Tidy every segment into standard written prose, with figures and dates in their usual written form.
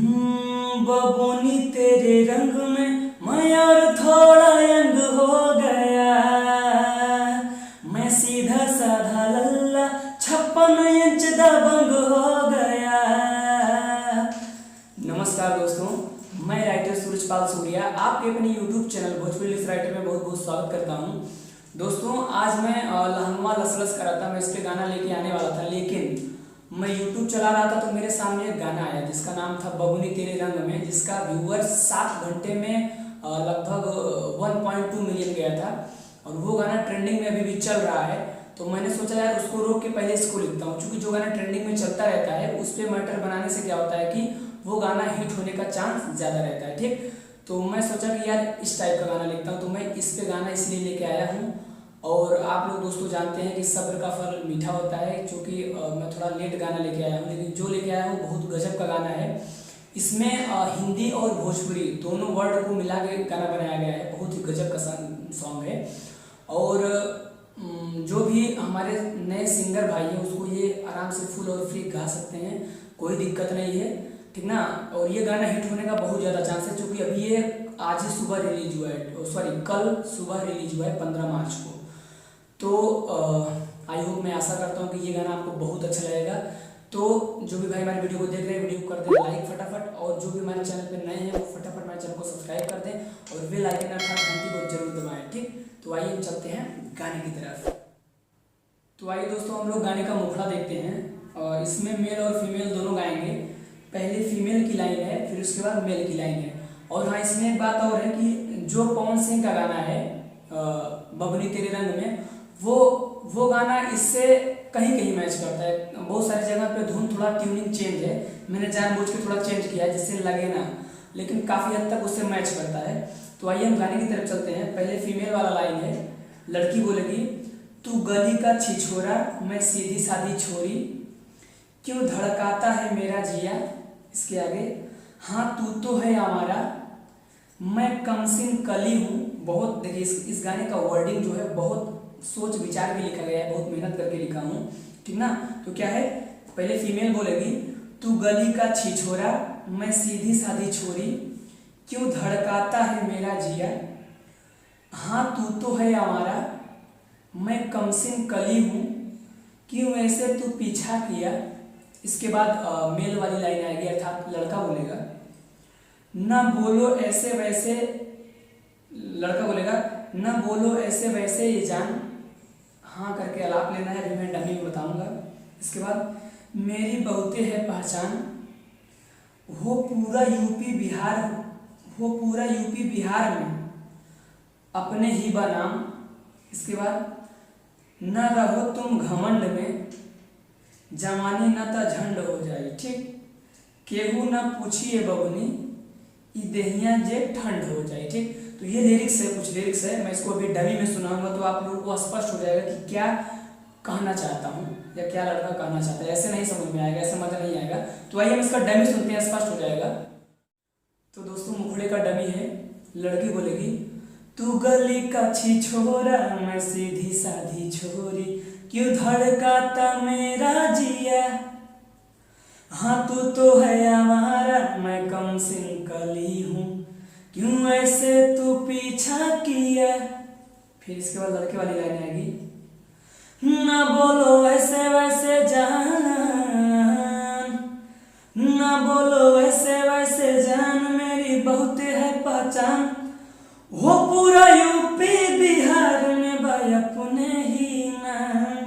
बबूनी तेरे रंग में मैं और थोड़ा यंग हो गया। मैं सीधा साधा लल्ला 56 इंच दबंग हो गया। नमस्कार दोस्तों, मैं राइटर सूरजपाल सूर्या आपके अपने YouTube channel Bhojpuri list writer में बहुत बहुत स्वागत करता हूं। दोस्तों आज मैं लहंगवा लसलस कर रहा था, मैं इस पे गाना लेके आने वाला था, लेकिन मैं YouTube चला रहा था तो मेरे सामने एक गाना आया जिसका नाम था बबूनी तेरे रंग में, जिसका व्यूअर्स 7 घंटे में लगभग 1.2 मिलियन गया था और वो गाना ट्रेंडिंग में अभी भी चल रहा है। तो मैंने सोचा यार उसको रोक के पहले इसको लिखता हूँ, क्योंकि जो गाना ट्रेंडिंग में चलता रहता है उस पर मैटर बनाने से क्या होता है कि वो गाना हिट होने का चांस ज़्यादा रहता है। ठीक, तो मैं सोचा कि यार इस टाइप का गाना लिखता हूँ, तो मैं इस पे गाना इसलिए लेके आया हूँ। और आप लोग दोस्तों जानते हैं कि सब्र का फल मीठा होता है, क्योंकि मैं थोड़ा लेट गाना लेके आया हूँ, लेकिन जो लेके आया हूँ बहुत गजब का गाना है। इसमें हिंदी और भोजपुरी दोनों वर्ड को मिला के गाना बनाया गया है, बहुत ही गजब का सॉन्ग है। और जो भी हमारे नए सिंगर भाई हैं उसको ये आराम से फुल और फ्री गा सकते हैं, कोई दिक्कत नहीं है, ठीक ना। और ये गाना हिट होने का बहुत ज़्यादा चांस है, क्योंकि अभी ये आज ही सुबह रिलीज हुआ है, सॉरी कल सुबह रिलीज हुआ है 15 मार्च को। तो आई होप, मैं आशा करता हूँ कि ये गाना आपको बहुत अच्छा लगेगा। तो जो भी भाई हमारे वीडियो को देख रहे हैं, वीडियो को कर दें लाइक फटाफट, और जो भी हमारे चैनल पे नए हैं वो फटाफट हमारे चैनल को सब्सक्राइब कर दें और बेल आइकन अर्थात घंटी को जरूर दबाएं। ठीक, तो आइए हम चलते हैं गाने की तरफ। तो आइए दोस्तों हम लोग गाने का मुखड़ा देखते हैं, और इसमें मेल और फीमेल दोनों गाएंगे। पहले फीमेल की लाइन है, फिर उसके बाद मेल की लाइन है। और हाँ, इसमें एक बात और है कि जो पवन सिंह का गाना है बबूनी तेरे रंग में, वो गाना इससे कहीं कहीं मैच करता है। बहुत सारी जगह पे धुन थोड़ा ट्यूनिंग चेंज है, मैंने जानबूझ के थोड़ा चेंज किया है जिससे लगे ना, लेकिन काफ़ी हद तक उससे मैच करता है। तो आइए हम गाने की तरफ चलते हैं। पहले फीमेल वाला लाइन है, लड़की बोलेगी, तू गली का छिछोरा मैं सीधी सादी छोरी, क्यों धड़काता है मेरा जिया। इसके आगे, हाँ तू तो है हमारा मैं कमसिन कली हूँ। बहुत देखिए इस गाने का वर्डिंग जो है बहुत सोच विचार के लिखा गया है, बहुत मेहनत करके लिखा हूँ, ठीक ना। तो क्या है, पहले फीमेल बोलेगी, तू गली का छिछोरा मैं सीधी सादी छोरी, क्यों धड़काता है मेरा जिया। हाँ तू तो है हमारा मैं कमसिन कली हूँ, क्यों ऐसे तू पीछा किया। इसके बाद मेल वाली लाइन आएगी, अर्थात लड़का बोलेगा, ना बोलो ऐसे वैसे, लड़का बोलेगा, ना बोलो ऐसे वैसे ये जान, हाँ करके आलाप लेना है, अभी मैं डमी में बताऊंगा। इसके बाद, मेरी बहुते है पहचान, हो पूरा यूपी बिहार में अपने ही बनाम। इसके बाद, न रहो तुम घमंड में जवानी न तो झंड हो जाए। ठीक, केहू न पूछिए बबुनी ई देहिया जे ठंड हो जाए। ठीक, तो ये लिरिक्स है, कुछ लिरिक्स है, मैं इसको अभी डमी में सुनाऊंगा तो आप लोगों को स्पष्ट हो जाएगा कि क्या कहना चाहता हूँ या क्या लड़का कहना चाहता है। ऐसे नहीं समझ में आएगा, ऐसे मजा नहीं आएगा। तो आइए हम इसका डमी सुनते हैं, स्पष्ट हो जाएगा। तो दोस्तों मुखड़े का डमी है, लड़की बोलेगी, तू गली का छिछोरा मैं सीधी साधी छोरी, क्यों धड़काता मेरा जिया। हाँ तू तो है हमारा मैं कमसिन कली हूँ, क्यों ऐसे तू पीछा किया। फिर इसके बाद लड़के वाली लाइन आएगी, ना बोलो ऐसे वैसे जान, ना बोलो ऐसे वैसे जान, मेरी बहुते है पहचान, वो पूरा यूपी बिहार में भाई अपने ही नाम।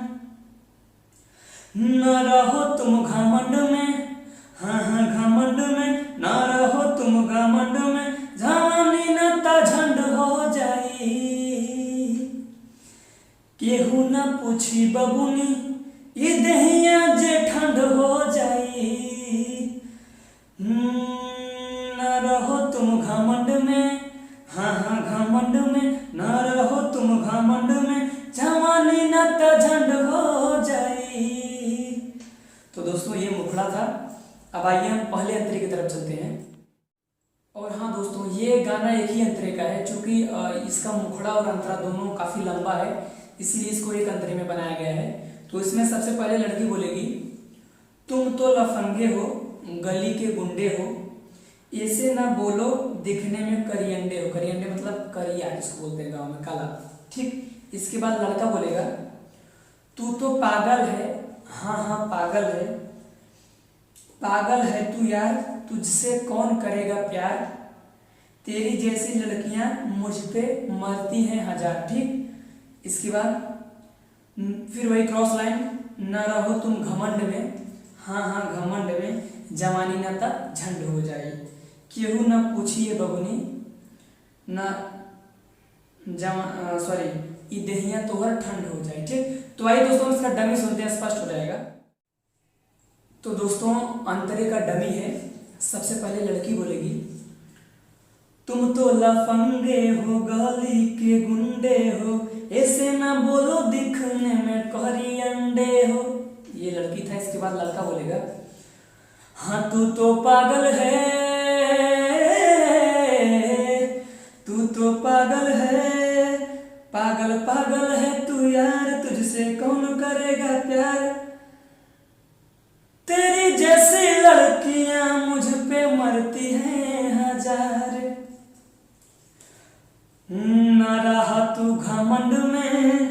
न रहो तुम घमंड में, हाँ हाँ घमंड में, न रहो तुम घमंड में जवानी न ता झंड हो जाई, केहू न पूछी बबुनी ये देहिया जे ठंड हो जाई। न रहो तुम घमंड में, हाँ हाँ घमंड में, न रहो तुम घमंड में जवानी न तो झंड हो जाई। तो दोस्तों ये मुखड़ा था। अब आइए हम पहले अंतरे की तरफ चलते हैं। और हाँ दोस्तों, ये गाना एक ही अंतरे का है, क्योंकि इसका मुखड़ा और अंतरा दोनों काफ़ी लंबा है, इसलिए इसको एक अंतरे में बनाया गया है। तो इसमें सबसे पहले लड़की बोलेगी, तुम तो लफंगे हो गली के गुंडे हो, ऐसे ना बोलो दिखने में करियंडे हो, करियंडे मतलब करिया जिसको बोलते हैं गाँव में काला, ठीक। इसके बाद लड़का बोलेगा तू तो पागल है, हाँ हाँ पागल है, पागल है तू यार, तुझसे कौन करेगा प्यार, तेरी जैसी लड़कियां मुझ पे मरती हैं हजार, ठीक। इसके बाद फिर वही क्रॉस लाइन, न रहो तुम घमंड में, हाँ हाँ घमंड में, जवानी न ता झंड हो जाए, केहू न पूछिए बबुनी ना सॉरी ई देहिया तोहर ठंड हो जाए, ठीक। तो आइए दोस्तों इसका डमी सुनते हैं, स्पष्ट हो जाएगा। तो दोस्तों अंतरे का डमी है। सबसे पहले लड़की बोलेगी तुम तो लफंगे हो, गली के गुंडे हो, ऐसे ना बोलो दिखने में करियंडे हो, ये लड़की था। इसके बाद लड़का बोलेगा हाँ तू तो पागल है, तू तो पागल है, पागल पागल है तू यार, तुझसे कौन करेगा प्यार, तेरी जैसी लड़कियां मुझ पे मरती हैं हजार, न रहा तू घमंड में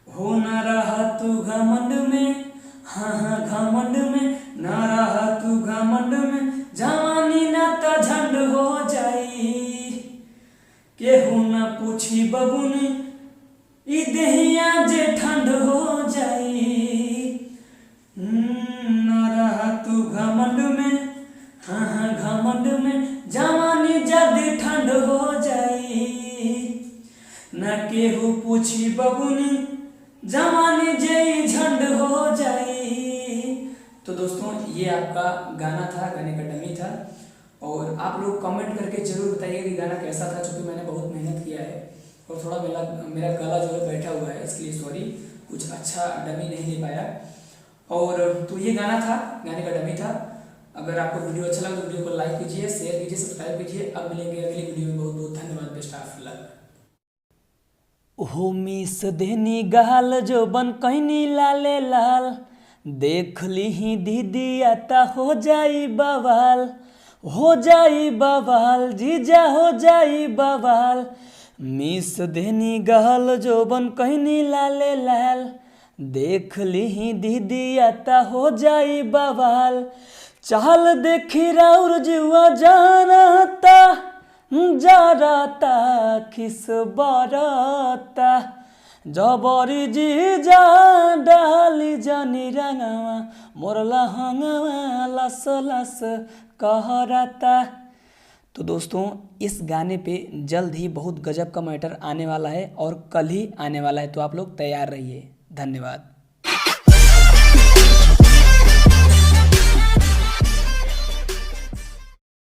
हो, न रहा तू घमंड में, हाँ हाँ घमंड में, न रहा तू घमंड में, जवानी न त झंड हो जाई, केहू न पूछी बबुनी ई देहिया जे ठंड हो जाई, न रहा तू घमंड में, हाँ हाँ घमंड में, जवानी जल्दी ठंड हो जाई, न केहू पूछी बबुनी जवानी जे झंड हो जाई। तो दोस्तों ये आपका गाना था, गाने का डमी था। और आप लोग कमेंट करके जरूर बताइए कि गाना कैसा था, क्योंकि मैंने बहुत मेहनत किया है और थोड़ा मेरा गला जो है बैठा हुआ है, इसके लिए सॉरी, कुछ अच्छा डमी नहीं दे पाया। और तो ये गाना था, गाने का डमी था। अगर आपको वीडियो अच्छा लगा तो वीडियो को लाइक कीजिए, शेयर कीजिए, सब्सक्राइब कीजिए। अब मिलेंगे अगली वीडियो में, बहुत बहुत धन्यवाद, बेस्ट ऑफ लक। हो मिस देनी गाल जो बन कहनी लाले लाल, देख ली ही दीदी आता हो जाई बवाल, हो जाई बवाल जीजा हो जाई बवाल, मिस देनी गाल जो बन कहनी लाले लाल, देख ली ही दीदी आता हो जाई बवाल, चाल देखी राउर जुआ जानता जरता खिस बरता, जबरी जीजा डाली जनी रंगवा, मोर लहंगवा लस लस कहरता। तो दोस्तों इस गाने पे जल्द ही बहुत गजब का मैटर आने वाला है और कल ही आने वाला है, तो आप लोग तैयार रहिए। धन्यवाद।